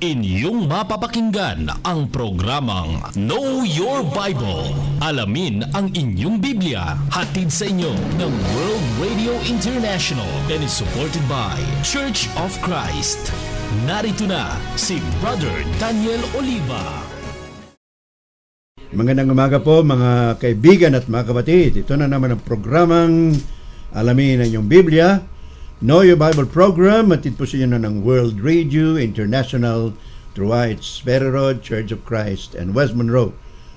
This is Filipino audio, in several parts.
Inyong mapapakinggan ang programang Know Your Bible. Alamin ang inyong Biblia. Hatid sa inyo ng World Radio International and is supported by Church of Christ. Narito na si Brother Daniel Oliva. Magandang umaga po mga kaibigan at mga kapatid. Ito na naman ang programang Alamin ang inyong Biblia. Know Your Bible program, matid po sa inyo na ng World Radio International through White's Ferry Road, Church of Christ, and West Monroe,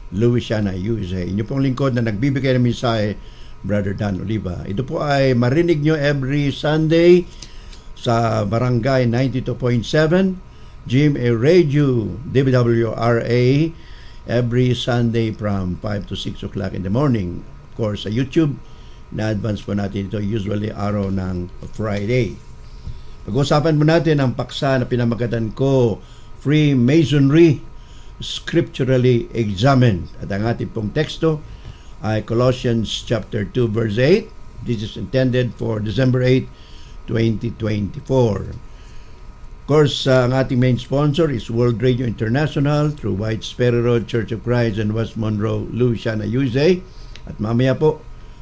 Louisiana, USA. Inyo pong lingkod na nagbibigay ng mensahe, Brother Dan Oliva. Ito po ay marinig nyo every Sunday sa Barangay 92.7, GMA Radio, DWRA, every Sunday from 5 to 6 o'clock in the morning. Of course, sa YouTube, na-advance po natin ito usually araw ng Friday. Pag-usapan po natin ang paksa na pinamagatan ko, Freemasonry, Scripturally Examined. At ang ating pong teksto ay Colossians chapter 2 verse 8. This is intended for December 8, 2024. Of course, ang ating main sponsor is World Radio International through White's Ferry Road, Church of Christ, and West Monroe, Louisiana, USA. At mamaya po,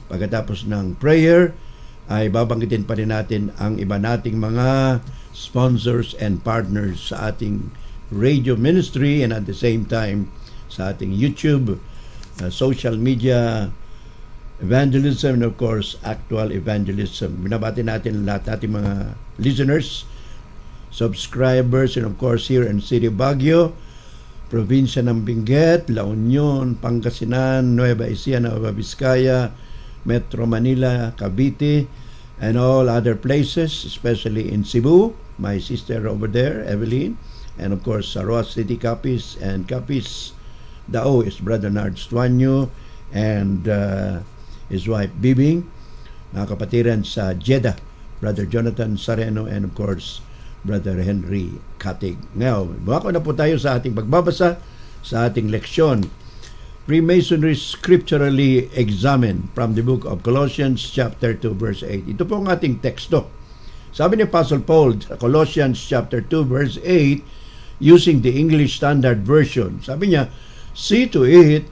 pagkatapos ng prayer, ay babanggitin pa rin natin ang iba nating mga sponsors and partners sa ating radio ministry and at the same time sa ating YouTube, social media evangelism, and of course, actual evangelism. Binabati natin lahat nating mga listeners, subscribers, and of course here in City Baguio, probinsya ng Benguet, La Union, Pangasinan, Nueva Ecija, Nueva Vizcaya, Metro Manila, Cavite, and all other places, especially in Cebu, my sister over there, Evelyn, and of course, sa Roa City, Capiz, and Capiz, Dao is Brother Nard Stuanyo, and his wife, Bibing, mga kapatiran sa Jeddah, Brother Jonathan Sareno, and of course, Brother Henry Katig. Ngayon, bako na po tayo sa ating pagbabasa, sa ating leksyon, Freemasonry Scripturally Examined from the book of Colossians chapter 2 verse 8. Ito po ang ating teksto. Sabi ni Apostle Paul sa Colossians chapter 2 verse 8 using the English Standard Version. Sabi niya, "See to it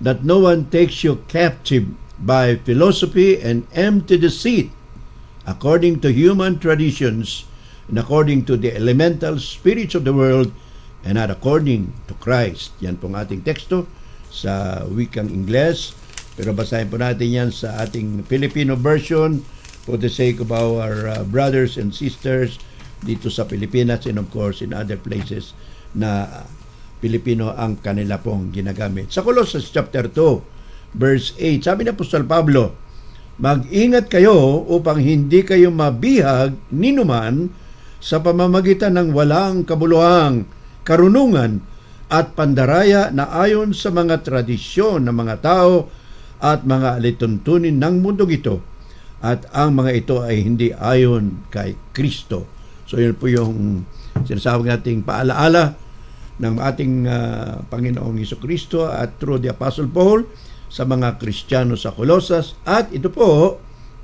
that no one takes you captive by philosophy and empty deceit, according to human traditions and according to the elemental spirits of the world and not according to Christ." Yan pong ating teksto sa wikang Ingles, pero basahin po natin yan sa ating Filipino version for the sake of our brothers and sisters dito sa Pilipinas and of course in other places na Pilipino ang kanila pong ginagamit. Sa Colossians chapter 2 verse 8, sabi ni Apostol Pablo, "Mag-ingat kayo upang hindi kayo mabihag ninuman sa pamamagitan ng walang kabuluhang karunungan at pandaraya na ayon sa mga tradisyon ng mga tao at mga alituntunin ng mundong ito, at ang mga ito ay hindi ayon kay Kristo." So yun po yung sinasabi nating paalaala ng ating Panginoong Hesukristo at through the Apostle Paul sa mga Kristiyano sa Colossus, at ito po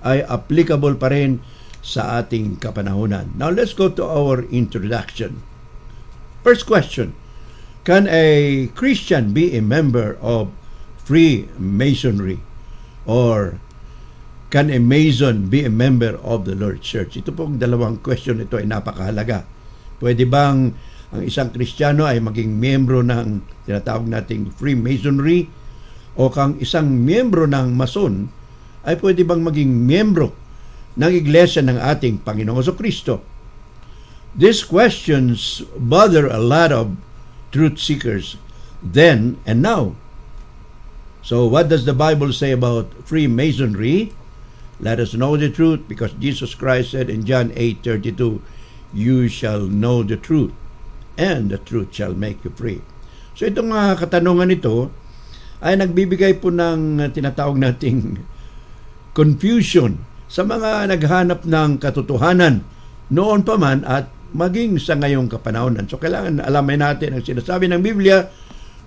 ay applicable pa rin sa ating kapanahunan. Now let's go to our introduction. First question, can a Christian be a member of Freemasonry? Or can a Mason be a member of the Lord's Church? Ito pong dalawang question, ito ay napakahalaga. Pwede bang ang isang Kristiyano ay maging miyembro ng tinatawag nating Freemasonry? O kang isang miyembro ng Mason ay pwede bang maging miyembro ng Iglesia ng ating Panginoong Hesukristo? These questions bother a lot of truth seekers then and now. So what does the Bible say about Freemasonry? Let us know the truth, because Jesus Christ said in John 8:32, "You shall know the truth, and the truth shall make you free." So itong katanungan ito ay nagbibigay po ng tinatawag nating confusion sa mga naghanap ng katotohanan noon pa man at maging sa ngayong kapanahonan. So kailangan alamin natin ang sinasabi ng Biblia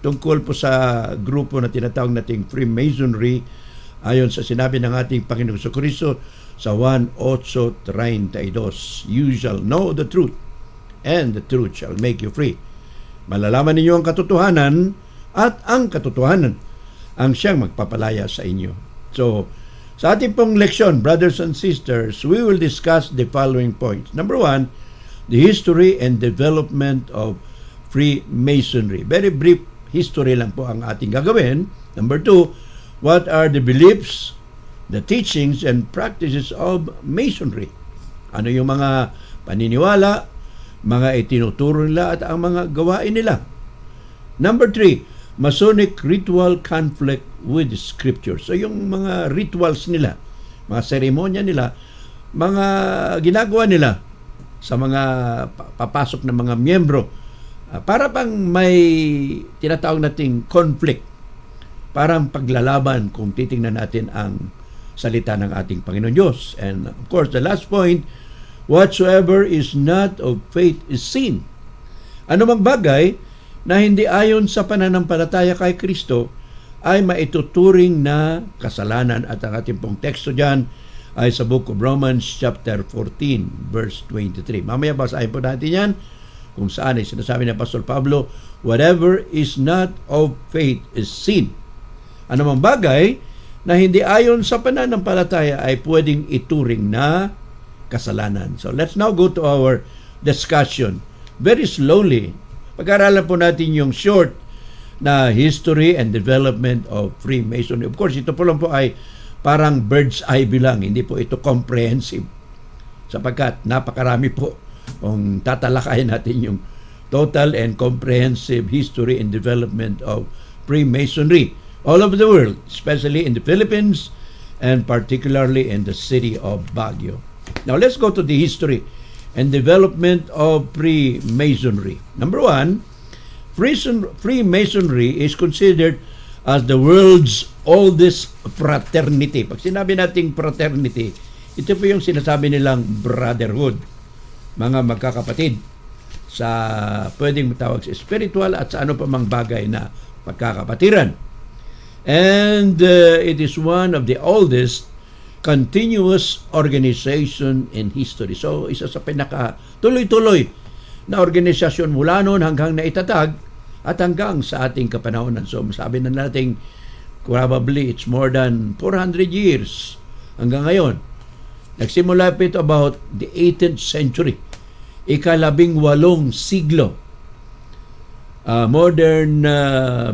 tungkol po sa grupo na tinatawag nating Freemasonry ayon sa sinabi ng ating Panginoong Jesucristo sa Juan 8:32. You shall know the truth, and the truth shall make you free. Malalaman ninyo ang katotohanan at ang katotohanan ang siyang magpapalaya sa inyo. So, sa ating pong leksyon, brothers and sisters, we will discuss the following points. Number 1, the history and development of Freemasonry. Very brief history lang po ang ating gagawin. Number 2, what are the beliefs, the teachings, and practices of Masonry? Ano yung mga paniniwala, mga itinuturo nila at ang mga gawain nila? Number 3, Masonic ritual conflict with Scripture. So yung mga rituals nila, mga seremonya nila, mga ginagawa nila sa mga papasok ng mga miyembro, para pang may tinatawag nating conflict, parang paglalaban kung titingnan natin ang salita ng ating Panginoon Diyos. And of course, the last point, whatsoever is not of faith is sin. Ano mang bagay na hindi ayon sa pananampalataya kay Kristo ay maituturing na kasalanan. At ang ating pong teksto dyan ay sa Book of Romans chapter 14 verse 23. Mamaya basahin po natin yan kung saan ay sinasabi ni Apostol Pablo, whatever is not of faith is sin. Ano mang bagay na hindi ayon sa pananampalataya ay pwedeng ituring na kasalanan. So let's now go to our discussion. Very slowly, pag-aralan po natin yung short na history and development of Freemasonry. Of course, ito po lang po ay parang bird's eye view lang. Hindi po ito comprehensive. Sapagkat napakarami po kung tatalakayin natin yung total and comprehensive history and development of Freemasonry all over the world, especially in the Philippines and particularly in the city of Baguio. Now, let's go to the history and development of Freemasonry. Number 1, Freemasonry is considered as the world's oldest fraternity. Pag sinabi nating fraternity, ito po yung sinasabi nilang brotherhood, mga magkakapatid sa pwedeng matawag sa spiritual at sa ano pa mang bagay na pagkakapatiran. And it is one of the oldest continuous organization in history. So, isa sa pinaka tuloy-tuloy na organisasyon mula noon hanggang naitatag at hanggang sa ating kapanahonan. So, masabi na natin probably it's more than 400 years hanggang ngayon. Nagsimula po ito about the 18th century, ika-18 siglo. Modern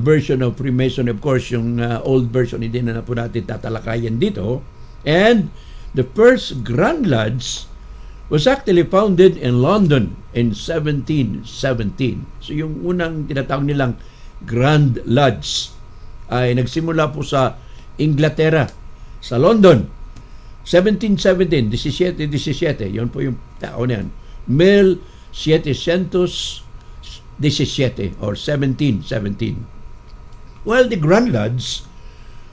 version of Freemason, of course, yung old version, hindi na po natin tatalakayan dito. And the first Grand Lodge was actually founded in London in 1717. So yung unang tinatawag nilang Grand Lodge ay nagsimula po sa Inglaterra, sa London. 1717, 1717, yun po yung taon yan. 1717 or 1717. Well, the Grand Lodge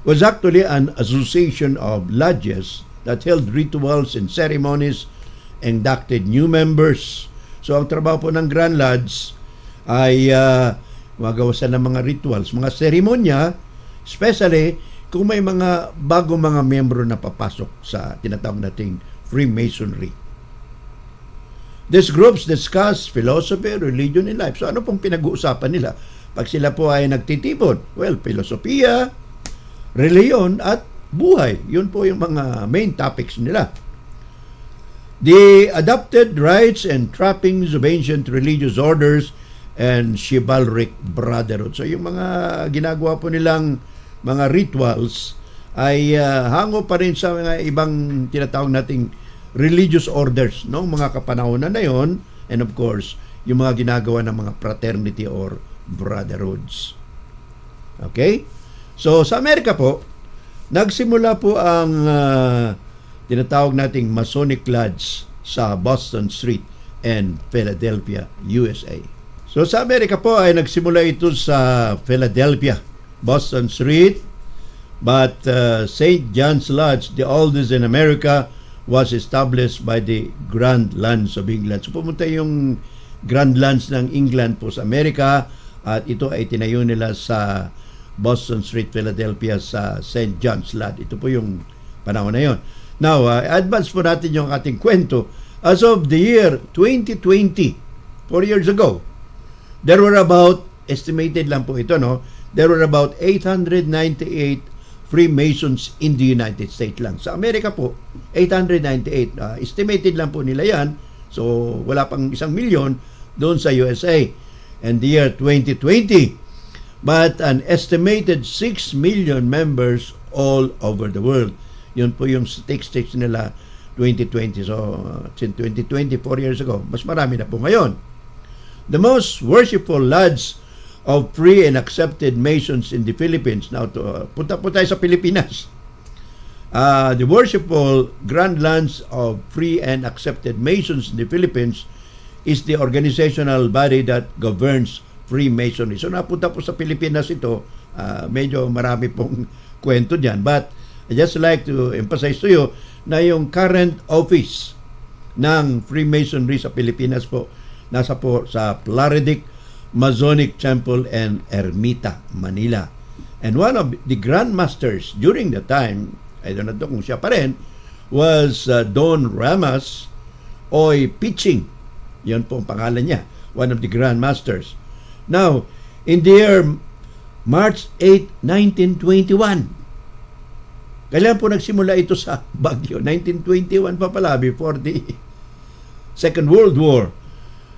was actually an association of lodges that held rituals and ceremonies, inducted new members. So, ang trabaho po ng Grand Lodge ay magawa ng mga rituals, mga seremonya, especially kung may mga bagong mga miyembro na papasok sa tinatawag nating Freemasonry. These groups discuss philosophy, religion, and life. So, ano pong pinag-uusapan nila? Pag sila po ay nagtitipon, well, filosofiya, reliyon, at buhay. Yun po yung mga main topics nila. The adopted rites and trappings of ancient religious orders and chivalric brotherhood. So, yung mga ginagawa po nilang mga rituals ay hango pa rin sa mga ibang tinatawag nating religious orders, no? Mga kapanahonan na yon, and of course, yung mga ginagawa ng mga fraternity or brotherhoods. Okay? So, sa Amerika po, nagsimula po ang tinatawag nating Masonic Lodge sa Boston Street and Philadelphia, USA. So, sa Amerika po ay nagsimula ito sa Philadelphia, Boston Street, but St. John's Lodge, the oldest in America, was established by the Grand Lodge of England. So, pumunta yung Grand Lodge ng England po sa Amerika at ito ay tinayo nila sa Boston Street, Philadelphia sa St. John's Lodge. Ito po yung panahon na yon. Now, advance po natin yung ating kwento. As of the year 2020, 4 years ago, there were about, estimated lang po ito, no? There were about 898 Freemasons in the United States lang. Sa Amerika po, 898. Estimated lang po nila yan. So, wala pang 1,000,000 doon sa USA. And the year 2020, but an estimated 6 million members all over the world. Yun po yung statistics nila 2020. So, since 2020, 4 years ago, mas marami na po ngayon. The most worshipful lodge of free and accepted Masons in the Philippines. Now, punta po tayo sa Pilipinas. The worshipful Grand Lodge of Free and Accepted Masons in the Philippines is the organizational body that governs Freemasonry. So, napunta po sa Pilipinas ito. Medyo marami pong kwento dyan. But, I just like to emphasize to you na yung current office ng Freemasonry sa Pilipinas po, nasa po sa Plaridec Masonic Temple and Ermita, Manila. And one of the Grand Masters during the time, I don't know kung siya pa rin, was Don Ramas Oy Piching. Yan po ang pangalan niya. One of the Grand Masters. Now, in the year March 8, 1921, kailan po nagsimula ito sa Baguio? 1921 pa pala, before the Second World War.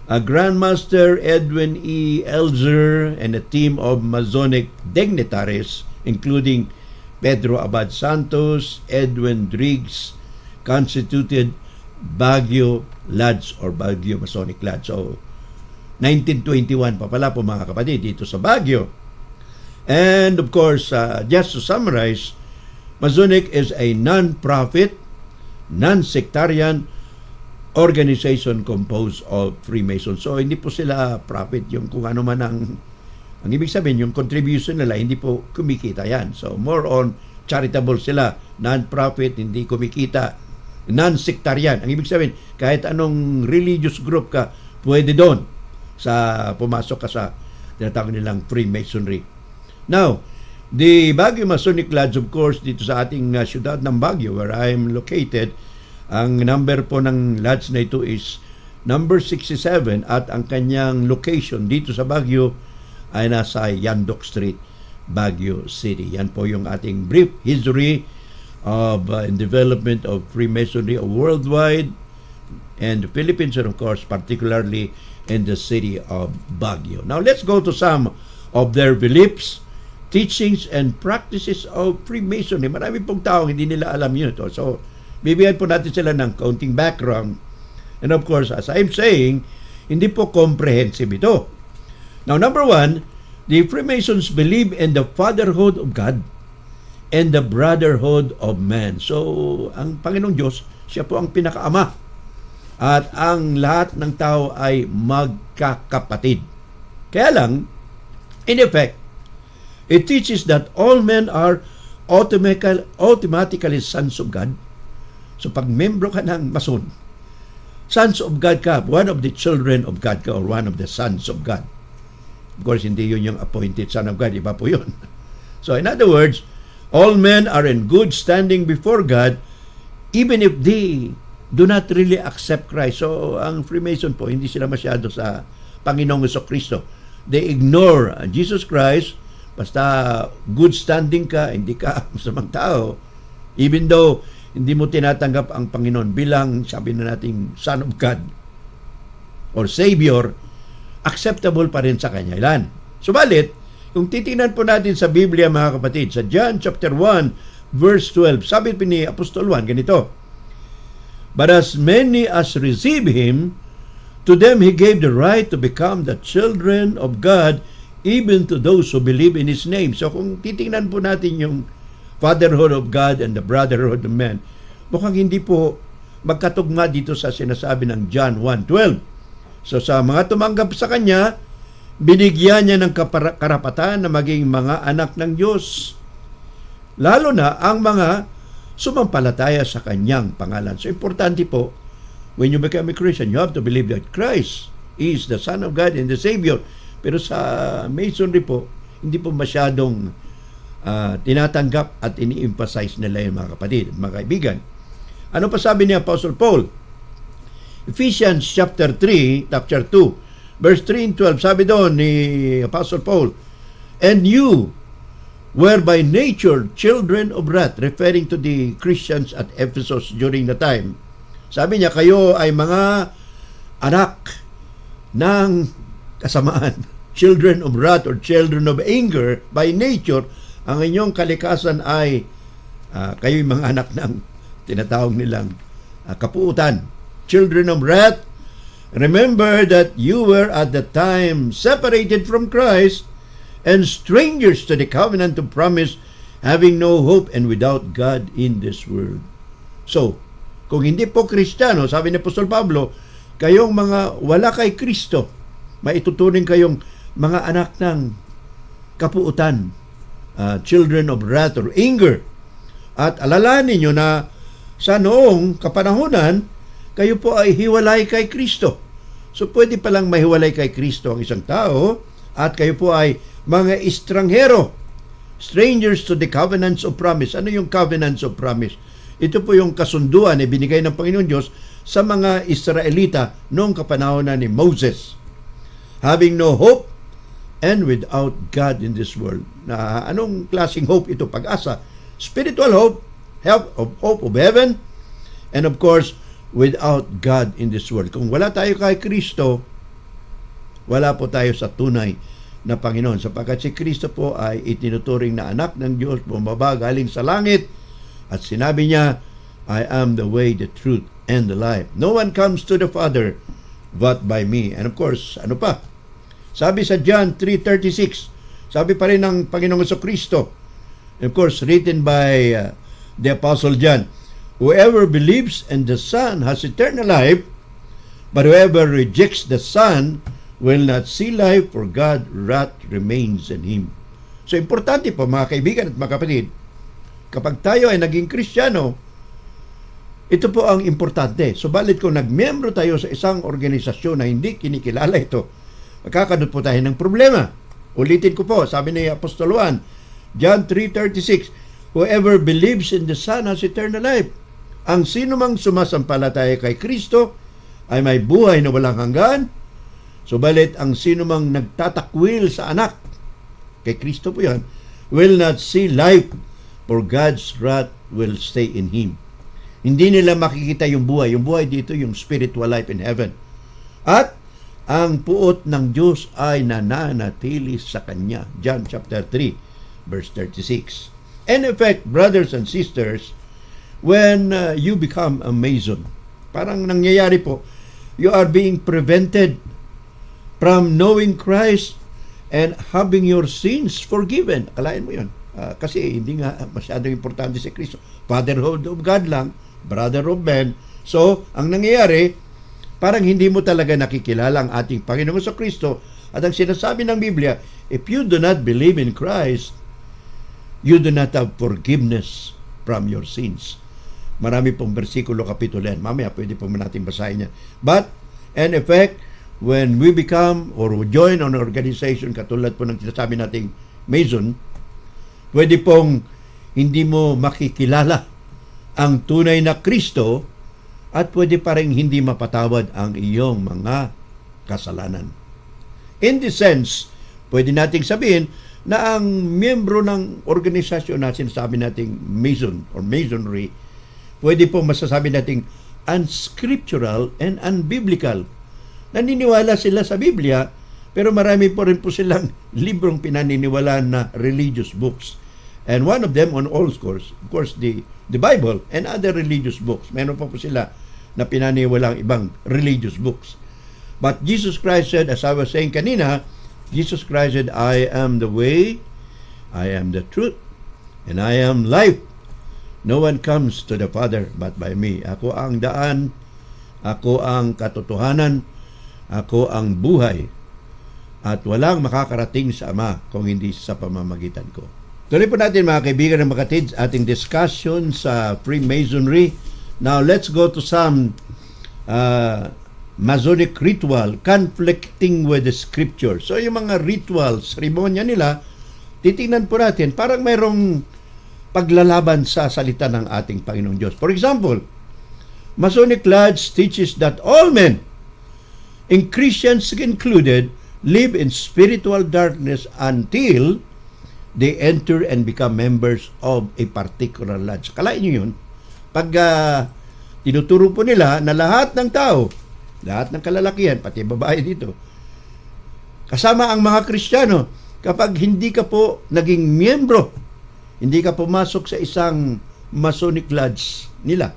Grandmaster Edwin E. Elzer and a team of Masonic dignitaries, including Pedro Abad Santos, Edwin Driggs, constituted Baguio Lodge or Baguio Masonic Lodge. So, 1921 pa pala po mga kapatid dito sa Baguio. And of course, just to summarize, Masonic is a non-profit, non-sectarian organization composed of Freemasons. So, hindi po sila profit. Yung kung ano man ang ibig sabihin, yung contribution nila, hindi po kumikita yan. So, more on charitable sila. Non-profit, hindi kumikita. Non-sectarian. Ang ibig sabihin, kahit anong religious group ka, pwede doon sa pumasok ka sa tinatawag nilang Freemasonry. Now, the Baguio Masonic Lodge, of course, dito sa ating syudad ng Baguio, where I am located, ang number po ng lodge na ito is number 67 at ang kanyang location dito sa Baguio ay nasa Yandok Street, Baguio City. Yan po yung ating brief history of development of Freemasonry worldwide and the Philippines, and of course particularly in the city of Baguio. Now let's go to some of their beliefs, teachings, and practices of Freemasonry. Marami pong tao hindi nila alam yun ito. So, bibigyan po natin sila ng kaunting background. And of course, as I'm saying, hindi po comprehensive ito. Now, number 1, the Freemasons believe in the fatherhood of God and the brotherhood of man. So, ang Panginoong Diyos, siya po ang pinakaama. At ang lahat ng tao ay magkakapatid. Kaya lang, in effect, it teaches that all men are automatically sons of God. So pag membro ka ng Mason, sons of God ka, one of the children of God ka, or one of the sons of God. Of course, hindi yun yung appointed son of God, iba po yun. So in other words, all men are in good standing before God, even if they do not really accept Christ. So ang Freemason po, hindi sila masyado sa Panginoong Jesucristo. They ignore Jesus Christ. Basta good standing ka, hindi ka masamang tao, even though hindi mo tinatanggap ang Panginoon bilang, sabi na nating Son of God or Savior, acceptable pa rin sa Kanya. Ilan? Subalit, kung titingnan po natin sa Biblia, mga kapatid, sa John chapter 1, verse 12, sabi po ni Apostol Juan, ganito, "But as many as receive Him, to them He gave the right to become the children of God, even to those who believe in His name." So kung titingnan po natin yung fatherhood of God and the brotherhood of man, mukhang hindi po magkatugma dito sa sinasabi ng John 1:12. So sa mga tumanggap sa Kanya, binigyan niya ng karapatan na maging mga anak ng Diyos, lalo na ang mga sumampalataya sa Kanyang pangalan. So importante po, when you become a Christian, you have to believe that Christ is the Son of God and the Savior. Pero sa Masonry po, hindi po masyadong tinatanggap at ini-emphasize nila yung mga kapatid, mga kaibigan. Ano pa sabi ni Apostle Paul? Ephesians chapter 3, chapter 2, verse 3 and 12, sabi doon ni Apostle Paul, "And you were by nature children of wrath," referring to the Christians at Ephesus during the time. Sabi niya, kayo ay mga anak ng kasamaan, children of wrath or children of anger by nature. Ang inyong kalikasan ay kayo'y mga anak ng tinatawag nilang kapuutan, children of wrath. Remember that you were at the time separated from Christ and strangers to the covenant of promise, having no hope and without God in this world. So, kung hindi po Kristiyano, sabi ni Apostol Pablo, kayong mga wala kay Kristo, maituturing kayong mga anak ng kapuutan, children of wrath or anger. At alalahanin nyo na sa noong kapanahunan, kayo po ay hiwalay kay Kristo. So pwede palang mahiwalay kay Kristo ang isang tao at kayo po ay mga estranghero, strangers to the covenants of promise. Ano yung covenants of promise? Ito po yung kasunduan na binigay ng Panginoon Diyos sa mga Israelita noong kapanahonan ni Moses. Having no hope and without God in this world. Na anong klaseng hope ito? Pag-asa. Spiritual hope, hope of heaven, and of course, without God in this world. Kung wala tayo kay Kristo, wala po tayo sa tunay na Panginoon. Sapagkat si Kristo po ay itinuturing na anak ng Diyos, bumaba galing sa langit, at sinabi niya, I am the way, the truth, and the life. No one comes to the Father but by me. And of course, ano pa? Sabi sa John 3:36, sabi pa rin ng Panginoong Kristo, of course, written by the Apostle John, whoever believes in the Son has eternal life, but whoever rejects the Son will not see life, for God's wrath remains in him. So, importante po mga kaibigan at mga kapatid, kapag tayo ay naging Kristiyano, ito po ang importante. Subalit kung nagmiyembro tayo sa isang organisasyon na hindi kinikilala ito, magkakaroon po tayo ng problema. Ulitin ko po, sabi ni Apostol Juan, John 3:36, whoever believes in the Son has eternal life. Ang sino mang sumasampalataya kay Kristo ay may buhay na walang hanggan. Subalit ang sino mang nagtatakwil sa anak, kay Kristo po yan, will not see life, for God's wrath will stay in him. Hindi nila makikita yung buhay. Yung buhay dito, yung spiritual life in heaven. At ang puot ng Diyos ay nananatili sa Kanya. John chapter 3, verse 36. In effect, brothers and sisters, when you become a Mason, parang nangyayari po, you are being prevented from knowing Christ and having your sins forgiven. Akalain mo yun. Kasi hindi nga masyadong importante si Kristo. Fatherhood of God lang, brother of men. So, ang nangyayari, parang hindi mo talaga nakikilala ang ating Panginoon sa Kristo. At ang sinasabi ng Biblia, if you do not believe in Christ, you do not have forgiveness from your sins. Marami pong bersikulo, kapitulo yan. Mamaya pwede po natin basahin yan. But, in effect, when we become or join an organization, katulad po ng sinasabi nating Mason, pwede pong hindi mo makikilala ang tunay na Kristo at pwede pa rin hindi mapatawad ang iyong mga kasalanan. In this sense, pwede nating sabihin na ang miyembro ng organisasyon na sinasabi nating Mason or Masonry, pwede pong masasabi nating unscriptural and unbiblical. Naniniwala sila sa Biblia, pero marami po rin po silang librong pinaniniwalaan na religious books. And one of them on all scores, of course, the Bible and other religious books. Meron pa po sila na pinaniwalang ibang religious books. But Jesus Christ said, as I was saying kanina, Jesus Christ said, I am the way, I am the truth, and I am life. No one comes to the Father but by me. Ako ang daan, ako ang katotohanan, ako ang buhay, at walang makakarating sa Ama kung hindi sa pamamagitan ko. Tuloy po natin mga kaibigan ng makatid ating discussion sa Freemasonry. Now let's go to some Masonic ritual conflicting with the Scripture. So yung mga rituals, seremonya nila, titingnan po natin, parang mayroong paglalaban sa salita ng ating Panginoong Diyos. For example, Masonic Lodge teaches that all men and Christians included, live in spiritual darkness until they enter and become members of a particular lodge. Kalain nyo yun, pag tinuturo po nila na lahat ng tao, lahat ng kalalakihan, pati babae dito, kasama ang mga Kristiyano, kapag hindi ka po naging miyembro, hindi ka pumasok sa isang Masonic lodge nila,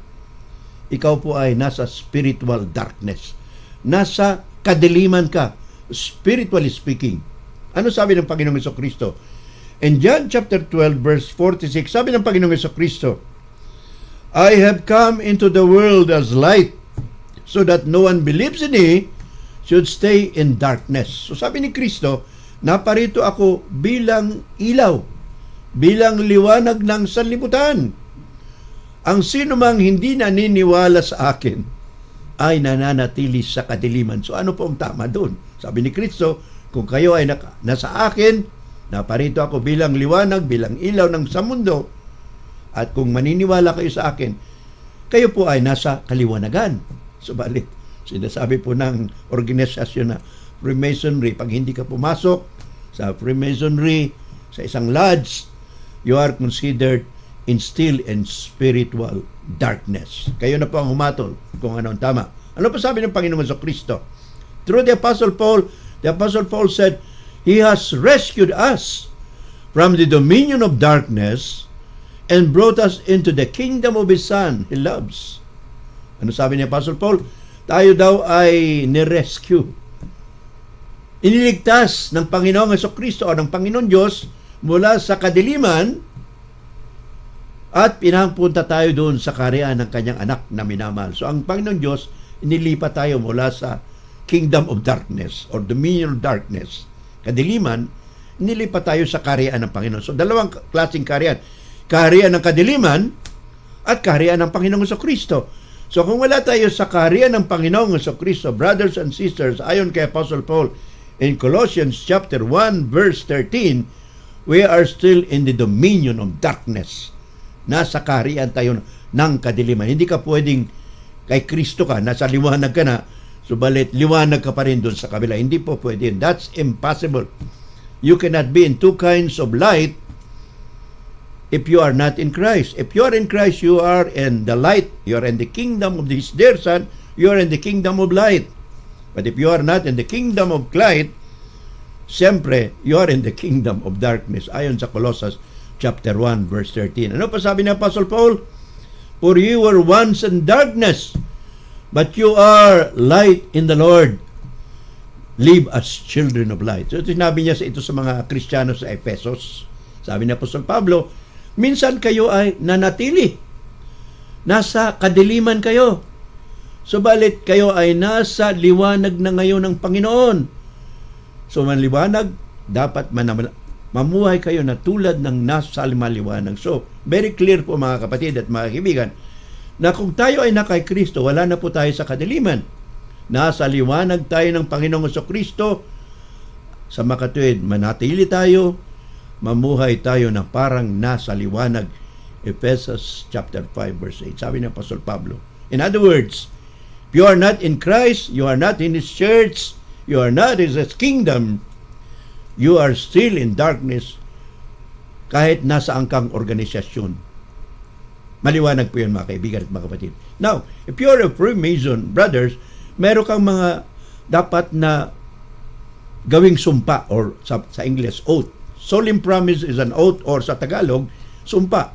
ikaw po ay nasa spiritual darkness. Nasa kadiliman ka, spiritually speaking. Ano sabi ng Panginoong Jesucristo? In John chapter 12 verse 46, sabi ng Panginoong Jesucristo, I have come into the world as light, so that no one believes in me should stay in darkness. So sabi ni Kristo, naparito ako bilang ilaw, bilang liwanag ng sanlibutan. Ang sino mang hindi naniniwala sa akin ay nananatili sa kadiliman. So ano po ang tama doon? Sabi ni Kristo, kung kayo ay nasa akin, naparito ako bilang liwanag, bilang ilaw ng sa mundo, at kung maniniwala kayo sa akin, kayo po ay nasa kaliwanagan. Subalit, sinasabi po ng organisasyon na Freemasonry, pag hindi ka pumasok sa Freemasonry, sa isang lodge, you are considered still in spiritual darkness. Kayo na po ang humatol kung ano ang tama. Ano pa sabi ng Panginoon Jesucristo? Through the Apostle Paul said, He has rescued us from the dominion of darkness and brought us into the kingdom of His Son He loves. Ano sabi ni Apostle Paul? Tayo daw ay nirescue. Iniligtas ng Panginoong Jesucristo o ng Panginoon Diyos mula sa kadiliman at pinapunta tayo doon sa kaharian ng kanyang anak na minamahal. So ang Panginoon Diyos, inilipat tayo mula sa kingdom of darkness or dominion of darkness, kadiliman, inilipat tayo sa kaharian ng Panginoon. So dalawang klaseng kaharian. Kaharian ng kadiliman at kaharian ng Panginoong Jesucristo. So kung wala tayo sa kaharian ng Panginoong Jesucristo, brothers and sisters, ayon kay Apostle Paul in Colossians chapter 1 verse 13, we are still in the dominion of darkness. Nasa kaharian tayo ng kadiliman. Hindi ka pwedeng kay Kristo ka, nasa liwanag ka na, subalit liwanag ka pa rin doon sa kabila. Hindi po pwede. That's impossible. You cannot be in two kinds of light if you are not in Christ. If you are in Christ, you are in the light. You are in the kingdom of His dear Son. You are in the kingdom of light. But if you are not in the kingdom of light, siyempre, you are in the kingdom of darkness. Ayon sa Colossians chapter 1 verse 13. Ano pa sabi ni Apostle Paul? For you were once in darkness, but you are light in the Lord. Live as children of light. So sinabi niya ito sa mga Kristiyano sa Ephesus. Sabi ni Apostol Pablo, minsan kayo ay nanatili. Nasa kadiliman kayo. Subalit kayo ay nasa liwanag na ngayon ng Panginoon. So manliwanag, dapat mamuhay kayo na tulad ng nasa maliwanag. So, very clear po mga kapatid at mga kaibigan, na kung tayo ay nakay Kristo, wala na po tayo sa kadiliman. Nasa liwanag tayo ng Panginoong Jesucristo. Sa makatuwid, manatili tayo, mamuhay tayo na parang nasa liwanag. Ephesians chapter 5 verse 8. Sabi ng Apostol Pablo. In other words, if you are not in Christ, you are not in His church, you are not in His kingdom, you are still in darkness kahit nasa angkang organisasyon. Maliwanag po yun mga kaibigan at mga kapatid. Now, if you are a Freemason, brothers, meron kang mga dapat na gawing sumpa or sa English, oath. Solemn promise is an oath or sa Tagalog, sumpa.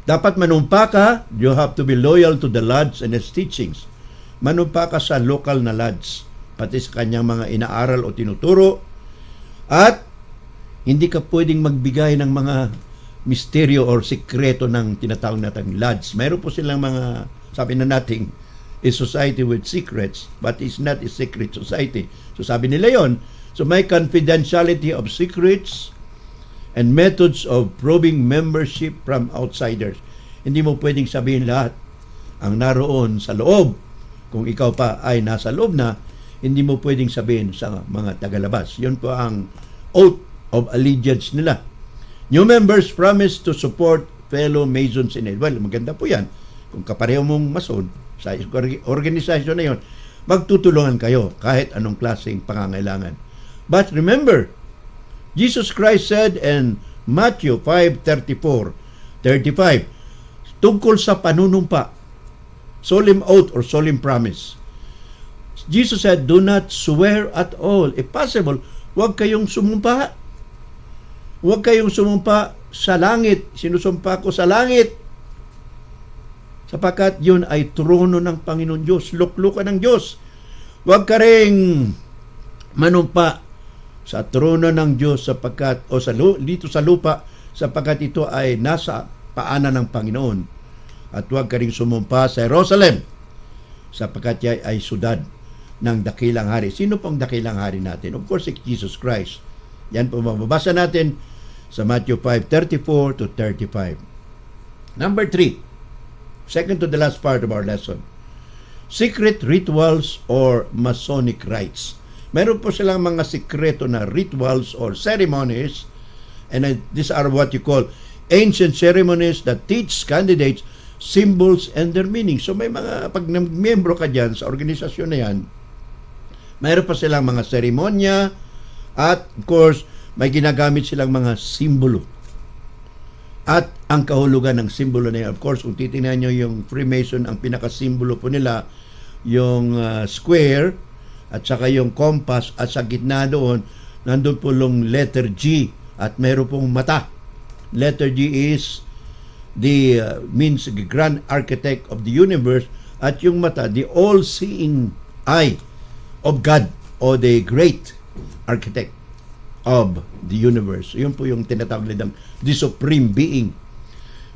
Dapat manumpa ka, you have to be loyal to the lodge and its teachings. Manumpa ka sa local na lodge, pati sa kanyang mga inaaral o tinuturo. At hindi ka pwedeng magbigay ng mga misteryo or sikreto ng tinatawag natin lodge. Mayroon po silang mga, sabi na natin, a society with secrets, but it's not a secret society. So sabi nila yon. So may confidentiality of secrets and methods of probing membership from outsiders. Hindi mo pwedeng sabihin lahat ang naroon sa loob. Kung ikaw pa ay nasa loob na, hindi mo pwedeng sabihin sa mga tagalabas. Yun po ang oath of allegiance nila. New members promise to support fellow Masons in it. Well, maganda po yan. Kung kapareho mong Mason sa organisasyon na yon, magtutulungan kayo kahit anong klaseng pangangailangan. But remember, Jesus Christ said in Matthew 5:34-35, tungkol sa panunumpa, solemn oath or solemn promise. Jesus said, do not swear at all. If possible, huwag kayong sumumpa. Huwag kayong sumumpa sa langit. Sinusumpa ko sa langit. Sapagkat yun ay trono ng Panginoon Diyos. Luklukan ng Diyos. Huwag ka ring manumpa sa trono ng Diyos sapagkat dito sa lupa sapagkat ito ay nasa paanan ng Panginoon. At huwag ka ring sumumpa sa Jerusalem sapagkat yan ay sudad ng dakilang hari. Sino pong dakilang hari natin? Of course, it's Jesus Christ. Yan po mababasa natin sa Matthew 5:34-35. Number 3, second to the last part of our lesson. Secret rituals or Masonic rites. Meron po silang mga sikreto na rituals or ceremonies, and these are what you call ancient ceremonies that teach candidates symbols and their meaning. So may mga, pag miyembro ka dyan sa organisasyon na yan, mayroon pa silang mga seremonya at of course, may ginagamit silang mga simbolo. At ang kahulugan ng simbolo na yan, of course, kung titingnan nyo yung Freemason, ang pinakasimbolo po nila, yung square, at saka yung compass, at sa gitna doon, nandun po yung letter G, at meron pong mata. Letter G is means the grand architect of the universe, at yung mata, the all-seeing eye of God, or the great architect of the universe. Yun po yung tinatawag nilang the supreme being.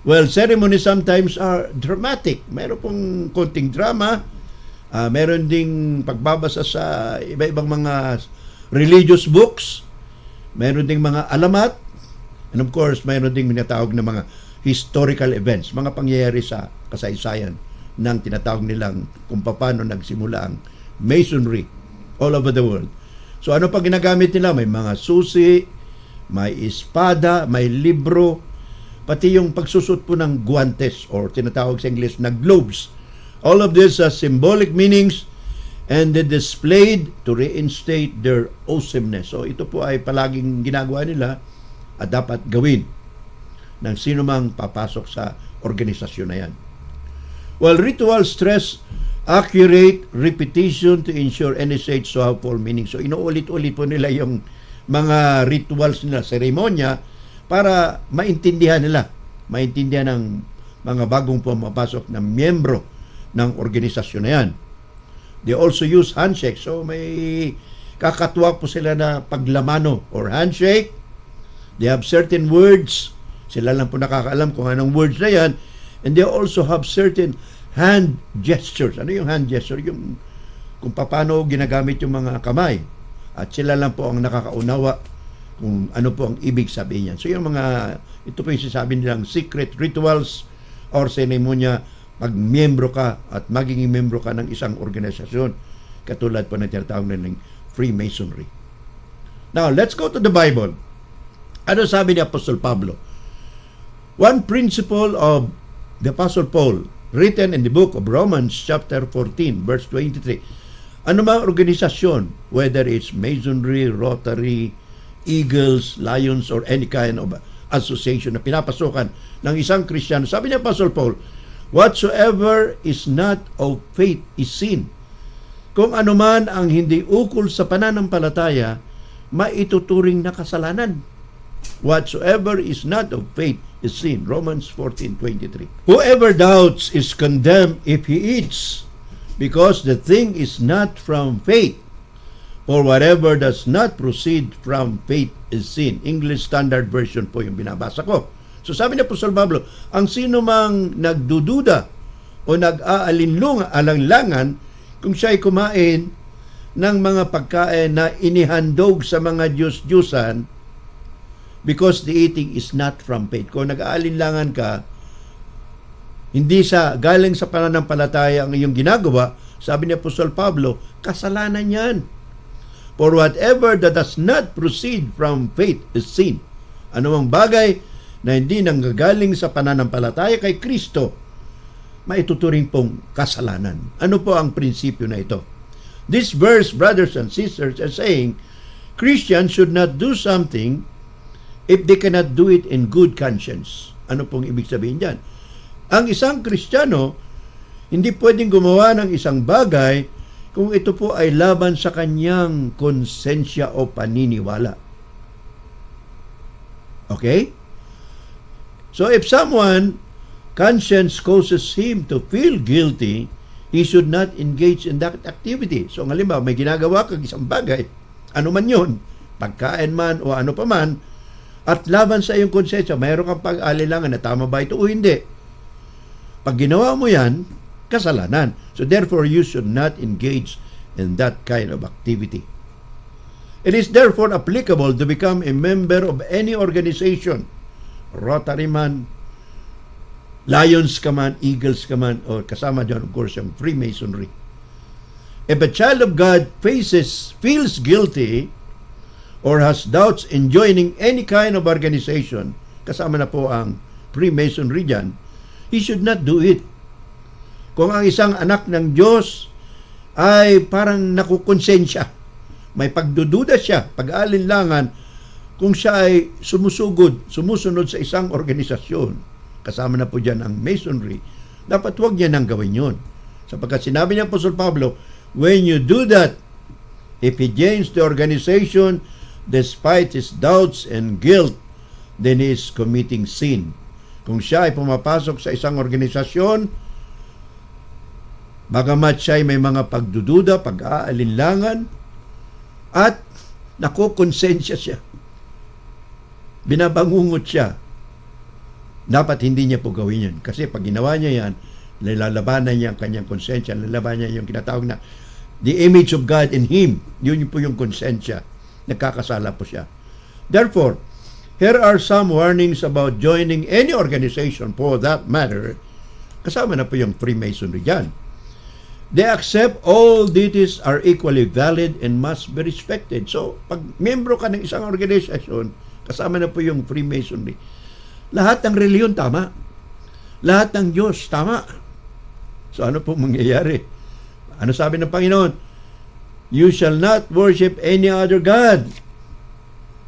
Well, ceremonies sometimes are dramatic. Meron pong konting drama. Meron ding pagbabasa sa iba-ibang mga religious books. Meron ding mga alamat. And of course, meron ding tinatawag na mga historical events, mga pangyayari sa kasaysayan ng tinatawag nilang kung paano nagsimula ang Masonry all over the world. So ano pa ginagamit nila? May mga susi, may espada, may libro, pati yung pagsusot po ng guantes or tinatawag sa English na gloves. All of this has symbolic meanings and they displayed to reinstate their awesomeness. So ito po ay palaging ginagawa nila at dapat gawin ng sino mang papasok sa organisasyon na yan. Well, rituals stress accurate repetition to ensure any sage to have full meaning. So inuulit-ulit po nila yung mga rituals nila, seremonya, para maintindihan ng mga bagong pumapasok na miyembro ng organisasyon na yan. They also use handshake. So may kakatuwa po sila na paglamano or handshake. They have certain words. Sila lang po nakakaalam kung anong words na yan. And they also have certain hand gestures. Ano yung hand gesture? Yung kung paano ginagamit yung mga kamay. At sila lang po ang nakakaunawa kung ano po ang ibig sabihin yan. So yung ito po yung sinasabi nilang secret rituals or seremonya pag miyembro ka at magiging miyembro ka ng isang organisasyon katulad po ng tinatawag ng Freemasonry. Now, let's go to the Bible. Ano sabi ni Apostol Pablo? One principle of the Apostle Paul written in the book of Romans chapter 14 verse 23. Ano mga organisasyon, whether it's Masonry, Rotary, Eagles, Lions, or any kind of association na pinapasukan ng isang Kristiyano, sabi ni Apostle Paul, whatsoever is not of faith is sin. Kung anuman ang hindi ukol sa pananampalataya, maituturing na kasalanan. Whatsoever is not of faith is sin. Romans 14:23. Whoever doubts is condemned if he eats, because the thing is not from faith. For whatever does not proceed from faith is sin. English Standard Version po yung binabasa ko. So sabi ni Apostol Pablo, ang sino mang nagdududa o nag-aalinlangan kung siya ay kumain ng mga pagkain na inihandog sa mga Diyos-Diyusan because the eating is not from faith. Kung nag-aalinlangan ka, hindi galing sa pananampalataya ang iyong ginagawa, sabi ni Apostol Pablo, kasalanan yan. For whatever that does not proceed from faith is sin. Anumang bagay na hindi nanggagaling sa pananampalataya kay Kristo, maituturing pong kasalanan. Ano po ang prinsipyo na ito? This verse, brothers and sisters, is saying Christians should not do something if they cannot do it in good conscience. Ano pong ibig sabihin dyan? Ang isang Kristiyano, hindi pwedeng gumawa ng isang bagay kung ito po ay laban sa kanyang konsensya o paniniwala. Okay? So if someone, conscience causes him to feel guilty, he should not engage in that activity. So halimbawa, may ginagawa kang isang bagay, ano man yun, pagkain man o ano pa man, at laban sa iyong konsensya, mayroon kang pag-alilangan na tama ba ito o hindi. Pag ginawa mo yan, kasalanan. So therefore, you should not engage in that kind of activity. It is therefore applicable to become a member of any organization, Rotary man, Lions ka man, Eagles ka man, or kasama dyan, of course, yung Freemasonry. If a child of God feels guilty or has doubts in joining any kind of organization, kasama na po ang Freemasonry dyan, he should not do it. Kung ang isang anak ng Diyos ay parang nakukonsensya, may pagdududa siya, pag-aalinlangan, kung siya ay sumusunod sa isang organisasyon, kasama na po dyan ang Masonry, dapat huwag niya nang gawin yun. Sapagkat sinabi niya Apostol Pablo, when you do that, if he joins the organization despite his doubts and guilt, then he is committing sin. Kung siya ay pumapasok sa isang organisasyon, bagamat siya ay may mga pagdududa, pag-aalinlangan, at nakukonsensya siya, binabangungot siya, dapat hindi niya po gawin yan. Kasi pag ginawa niya yan, lalabanan niya ang kanyang konsensya, lalabanan niya yung kinatawag na the image of God in him. Yun po yung konsensya. Nagkakasala po siya. Therefore, here are some warnings about joining any organization for that matter. Kasama na po yung Freemasonry dyan. They accept all duties are equally valid and must be respected. So, pag membro ka ng isang organisasyon, kasama na po yung Freemasonry, lahat ng reliyon tama. Lahat ng Diyos tama. So ano po mangyayari? Ano sabi ng Panginoon? You shall not worship any other God.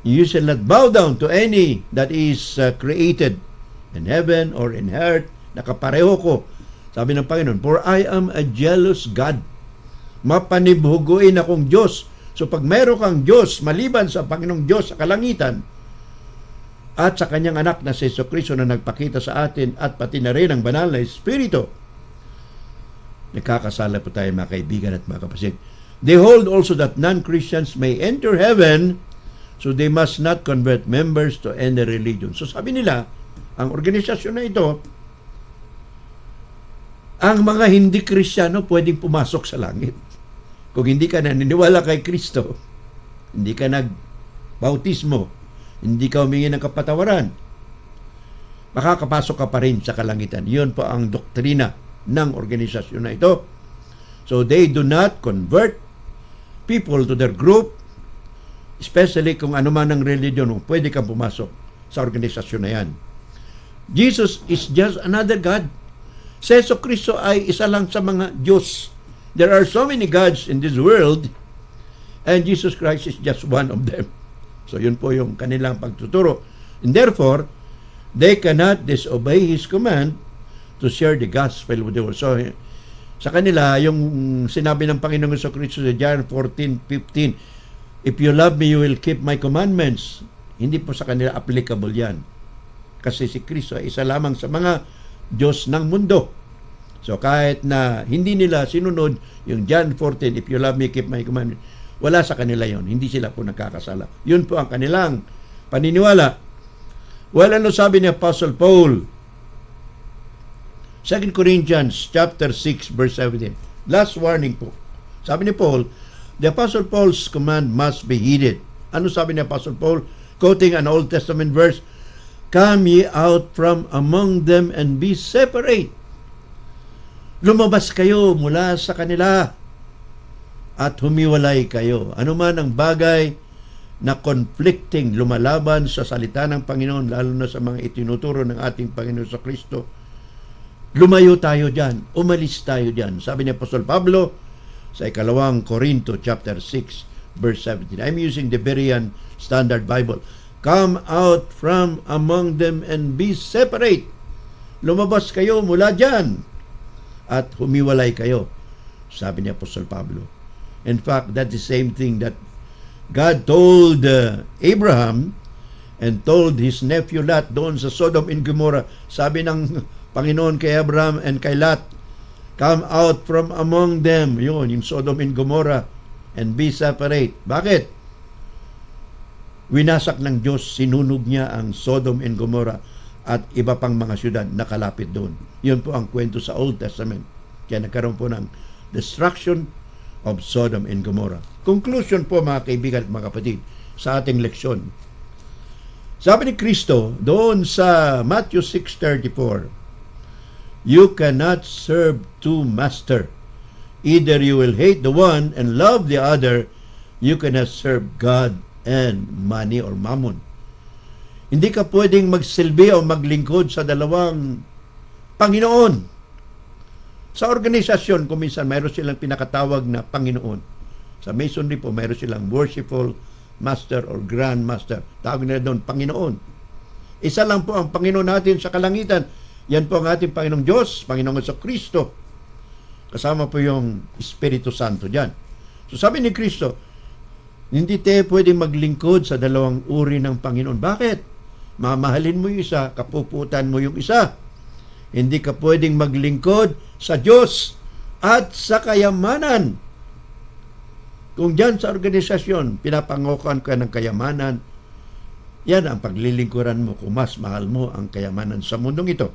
You shall not bow down to any that is created in heaven or in earth. Nakapareho ko. Sabi ng Panginoon, for I am a jealous God. Mapanibhuguin akong Diyos. So pag mayroon kang Diyos, maliban sa Panginoong Diyos sa kalangitan, at sa kanyang anak na si Jesucristo na nagpakita sa atin at pati na rin ang banal na Espiritu, nagkakasala po tayo mga kaibigan at mga kapatid. They hold also that non-Christians may enter heaven, so they must not convert members to any religion. So sabi nila, ang organisasyon na ito, ang mga hindi Kristiyano pwedeng pumasok sa langit. Kung hindi ka naniniwala kay Kristo, hindi ka nagbautismo, hindi ka humingi ng kapatawaran, makakapasok ka pa rin sa kalangitan. Yun po ang doktrina ng organisasyon na ito. So they do not convert people to their group, especially kung ano man ang religion, pwede kang pumasok sa organisasyon na yan. Jesus is just another God. Si Jesucristo ay isa lang sa mga Diyos. There are so many gods in this world, and Jesus Christ is just one of them. So yun po yung kanilang pagtuturo. And therefore, they cannot disobey His command to share the gospel with the world. So sa kanila, yung sinabi ng Panginoong Jesucristo sa John 14:15, if you love me, you will keep my commandments. Hindi po sa kanila applicable yan. Kasi si Kristo ay isa lamang sa mga Diyos ng mundo. So kahit na hindi nila sinunod yung John 14, if you love me, keep my commandments, wala sa kanila yon. Hindi sila po nagkakasala. Yun po ang kanilang paniniwala. Well, ano sabi ni Apostle Paul? 2 Corinthians chapter 6 verse 17. Last warning po. Sabi ni Paul, the Apostle Paul's command must be heeded. Ano sabi ni Apostle Paul? Quoting an Old Testament verse, come ye out from among them and be separate. Lumabas kayo mula sa kanila at humiwalay kayo. Ano man ang bagay na conflicting, lumalaban sa salita ng Panginoon, lalo na sa mga itinuturo ng ating Panginoon sa Kristo, lumayo tayo dyan, umalis tayo dyan. Sabi ni Apostol Pablo, sa 2 Corinto chapter 6 verse 17. I'm using the Berean Standard Bible. Come out from among them and be separate. Lumabas kayo mula dyan at humiwalay kayo, sabi ni Apostol Pablo. In fact, that's the same thing that God told Abraham and told his nephew Lot doon sa Sodom and Gomorrah. Sabi ng Panginoon kay Abraham and kay Lot, come out from among them, yun, yung Sodom and Gomorrah, and be separate. Bakit? Winasak ng Diyos, sinunog niya ang Sodom and Gomorrah at iba pang mga syudad nakalapit doon. Yun po ang kwento sa Old Testament. Kaya nagkaroon po ng destruction of Sodom and Gomorrah. Conclusion po mga kaibigan at mga kapatid sa ating leksyon. Sabi ni Kristo doon sa Matthew 6:34, you cannot serve two masters. Either you will hate the one and love the other, you cannot serve God and money or mammon. Hindi ka pwedeng magsilbi o maglingkod sa dalawang Panginoon. Sa organisasyon, kung minsan mayroon silang pinakatawag na Panginoon. Sa Masonry po, mayroon silang worshipful master or grand master. Tawag nila doon, Panginoon. Isa lang po ang Panginoon natin sa kalangitan. Yan po ang ating Panginoong Diyos, Panginoong Kristo. Kasama po yung Espiritu Santo dyan. So sabi ni Kristo, hindi tayo pwedeng maglingkod sa dalawang uri ng Panginoon. Bakit? Mamahalin mo yung isa, kapuputan mo yung isa. Hindi ka pwedeng maglingkod sa Diyos at sa kayamanan. Kung dyan sa organisasyon, pinapangokan ka ng kayamanan, yan ang paglilingkuran mo kung mas mahal mo ang kayamanan sa mundong ito.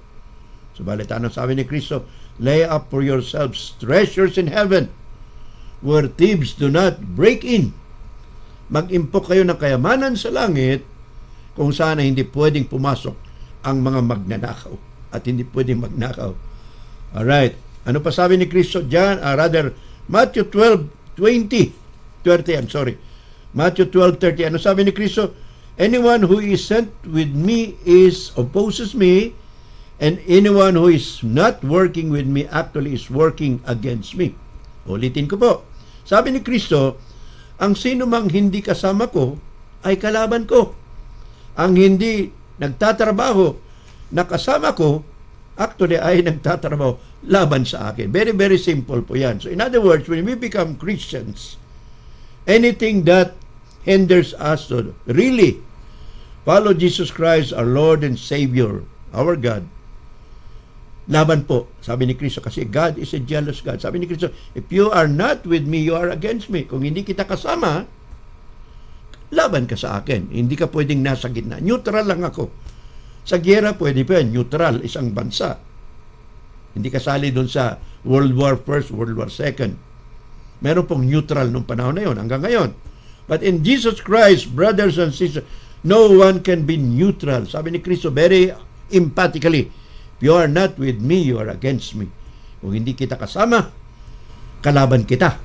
Subalit ano sabi ni Kristo, lay up for yourselves treasures in heaven where thieves do not break in. Mag-impok kayo ng kayamanan sa langit kung saan hindi pwedeng pumasok ang mga magnanakaw at hindi pwedeng magnakaw. Alright. Ano pa sabi ni Kristo dyan? Matthew 12:30. Matthew 12:30. Ano sabi ni Kristo? Anyone who is sent with me opposes me, and anyone who is not working with me actually is working against me. Ulitin ko po. Sabi ni Kristo, ang sino mang hindi kasama ko ay kalaban ko. Ang hindi nagtatrabaho na kasama ko, actually ay nagtatrabaho laban sa akin. Very, very simple po yan. So in other words, when we become Christians, anything that hinders us to really follow Jesus Christ, our Lord and Savior, our God, laban po, sabi ni Kristo, kasi God is a jealous God. Sabi ni Kristo, if you are not with me, you are against me. Kung hindi kita kasama, laban ka sa akin. Hindi ka pwedeng nasa gitna. Neutral lang ako. Sa giyera, pwede pa yan. Neutral, isang bansa. Hindi kasali doon sa World War I, World War II. Meron pong neutral nung panahon na yun, hanggang ngayon. But in Jesus Christ, brothers and sisters, no one can be neutral. Sabi ni Kristo, very emphatically, if you are not with me, you are against me. Kung hindi kita kasama, kalaban kita.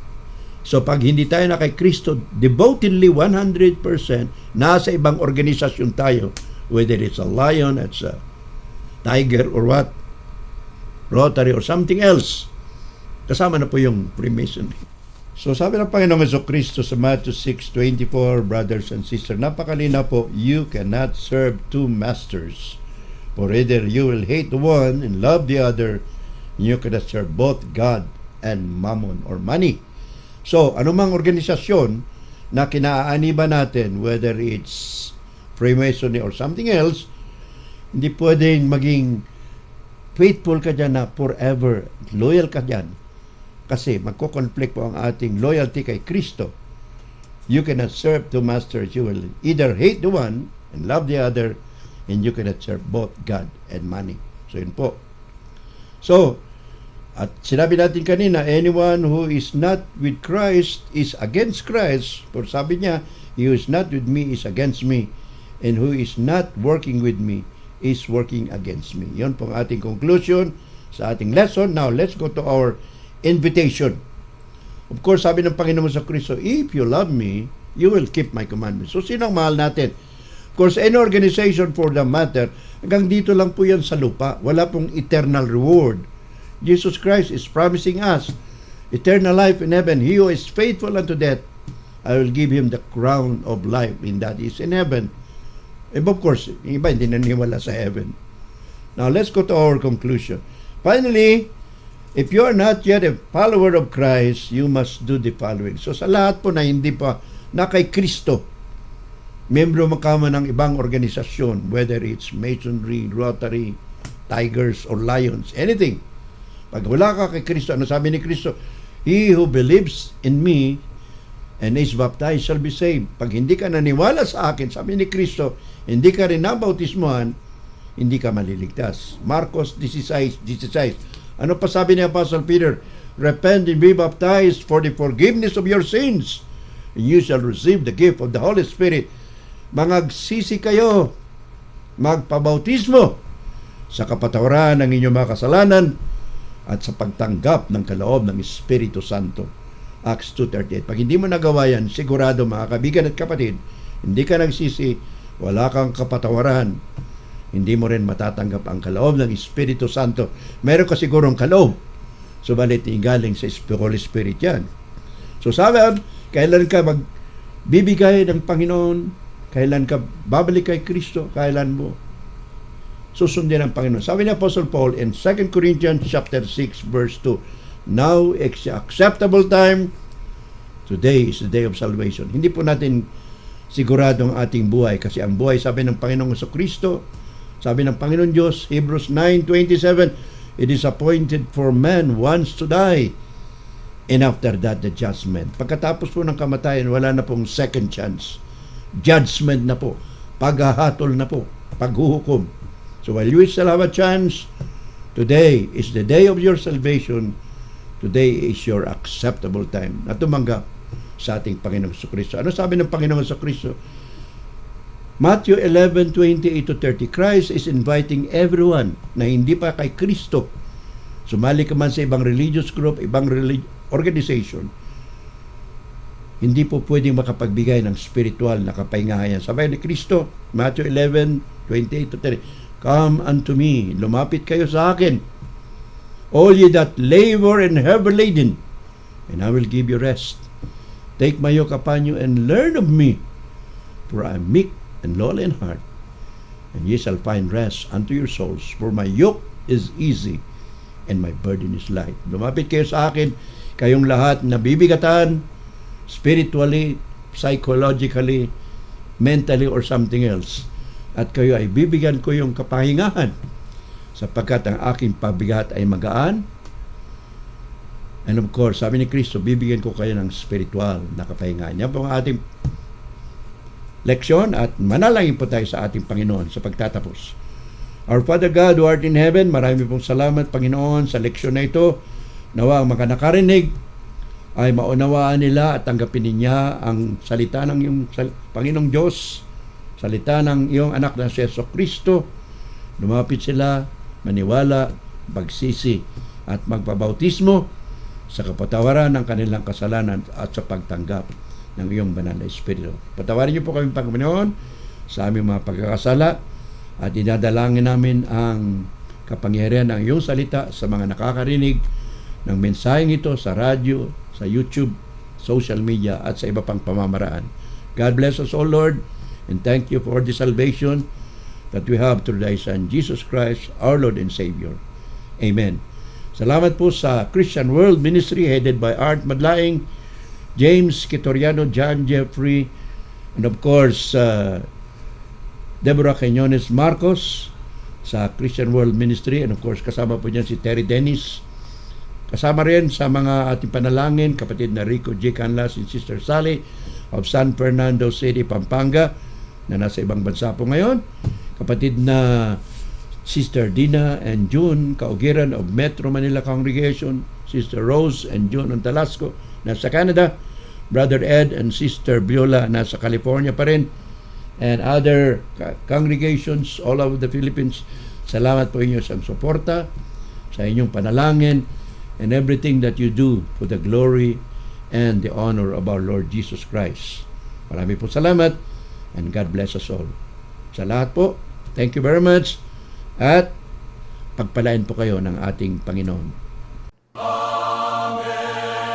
So pag hindi tayo na kay Kristo, devotedly 100%, nasa ibang organisasyon tayo, whether it's a lion, it's a tiger, or what, Rotary, or something else, kasama na po yung Freemasonry. So sabi ng Panginoong Jesucristo sa Matthew 6:24, brothers and sisters, napakalina po, you cannot serve two masters. For either you will hate the one and love the other, and you cannot serve both God and mammon or money. So, anumang organisasyon na kinaaaniba natin, whether it's Freemasonry or something else, hindi pwedeng maging faithful ka dyan na forever, loyal ka dyan. Kasi magko-conflict po ang ating loyalty kay Kristo. You cannot serve two masters. You will either hate the one and love the other, and you cannot serve both God and money. So, yun po. So, at sinabi natin kanina, anyone who is not with Christ is against Christ. For sabi niya, he who is not with me is against me, and who is not working with me is working against me. Yun po ang ating conclusion sa ating lesson. Now, let's go to our invitation. Of course, sabi ng Panginoon sa Kristo, if you love me, you will keep my commandments. So, sino ang mahal natin? Of course, any organization for the matter, hanggang dito lang po yan sa lupa. Wala pong eternal reward. Jesus Christ is promising us, eternal life in heaven. He who is faithful unto death, I will give him the crown of life in that is in heaven. And of course, yung iba hindi naniwala sa heaven. Now, let's go to our conclusion. Finally, if you are not yet a follower of Christ, you must do the following. So, sa lahat po na hindi pa na kay Kristo, membro mo ka man ng ibang organisasyon, whether it's Masonry, Rotary, Tigers, or Lions, anything. Pag wala ka kay Kristo, ano sabi ni Kristo? He who believes in me and is baptized shall be saved. Pag hindi ka naniwala sa akin, sabi ni Kristo, hindi ka rin nabautismuhan, hindi ka maliligtas. Marcos 16:16. Ano pa sabi ni Apostle Peter? Repent and be baptized for the forgiveness of your sins, and you shall receive the gift of the Holy Spirit. Mangagsisi kayo, magpabautismo sa kapatawaran ng inyong mga kasalanan at sa pagtanggap ng kaloob ng Espiritu Santo. Acts 2:38. Pag hindi mo nagawa yan, sigurado mga kaibigan at kapatid, hindi ka nagsisi, wala kang kapatawaran, hindi mo rin matatanggap ang kaloob ng Espiritu Santo. Meron ka sigurong kaloob, subalit galing sa Holy Spirit yan. So sabi, kailan ka magbibigay ng Panginoon, kailan ka babalik kay Kristo, kailan mo susundin ang Panginoon. Sabi ni Apostle Paul in 2 Corinthians chapter 6 verse 2, now is the acceptable time, today is the day of salvation. Hindi po natin sigurado ang ating buhay kasi ang buhay, sabi ng Panginoong Kristo, sabi ng Panginoon Diyos, Hebrews 9:27, it is appointed for man once to die, and after that the judgment. Pagkatapos po ng kamatayan, wala na pong second chance. Judgment na po. Paghahatol na po. Paghuhukom. So while you still have a chance, today is the day of your salvation. Today is your acceptable time na tumanggap sa ating Panginoong Kristo. Ano sabi ng Panginoong Kristo? Matthew 11:28-30. Christ is inviting everyone na hindi pa kay Kristo, sumali ka man sa ibang religious group, ibang organization, hindi po pwedeng makapagbigay ng spiritual na kapahingahan. Sabi ni Kristo, Matthew 11:28-30, come unto me, lumapit kayo sa akin, all ye that labor and heavy laden, and I will give you rest. Take my yoke upon you and learn of me, for I am meek and lowly in heart, and ye shall find rest unto your souls. For my yoke is easy, and my burden is light. Lumapit kayo sa akin, kayong lahat na bibigatan, spiritually, psychologically, mentally, or something else. At kayo ay bibigyan ko yung kapahingahan, sapagkat ang aking pabigat ay magaan. And of course, sabi ni Kristo, bibigyan ko kayo ng spiritual na kapahingahan. Yan po ang ating leksyon at manalangin po tayo sa ating Panginoon sa pagtatapos. Our Father God who art in heaven, marami pong salamat Panginoon sa leksyon na ito. Nawa ang mga nakarinig ay maunawaan nila at tanggapin niya ang salita ng iyong Panginoong Diyos, salita ng iyong anak na si Yesu Kristo. Lumapit sila, maniwala, pagsisi at magpabautismo sa kapatawaran ng kanilang kasalanan at sa pagtanggap ng iyong banal na Espiritu. Patawarin niyo po kami, Panginoon, sa aming mga pagkakasala at idadalangin namin ang kapangyarihan ng iyong salita sa mga nakakarinig ng mensaheng ito sa radyo, sa YouTube, social media at sa iba pang pamamaraan. God bless us all, Lord, and thank you for the salvation that we have through thy Son, Jesus Christ, our Lord and Savior. Amen. Salamat po sa Christian World Ministry headed by Art Madlaing, James Kitoriano, John Jeffrey, and of course, Deborah Quinones Marcos sa Christian World Ministry, and of course, kasama po niyan si Terry Dennis. Kasama rin sa mga ating panalangin, kapatid na Rico J. Canlas and Sister Sally of San Fernando City, Pampanga, na nasa ibang bansa po ngayon. Kapatid na Sister Dina and June Kaugiran of Metro Manila Congregation, Sister Rose and June Ontalasco, nasa Canada, Brother Ed and Sister Viola nasa California pa rin, and other congregations all over the Philippines. Salamat po inyo sa suporta, sa inyong panalangin, and everything that you do for the glory and the honor of our Lord Jesus Christ. Marami po salamat, and God bless us all. Sa lahat po, thank you very much, at pagpalain po kayo ng ating Panginoon. Amen.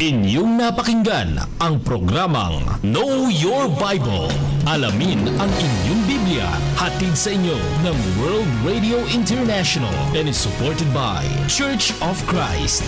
Inyong napakinggan ang programang Know Your Bible. Alamin ang inyong Biblia. Hatid sa inyo ng World Radio International and is supported by Church of Christ.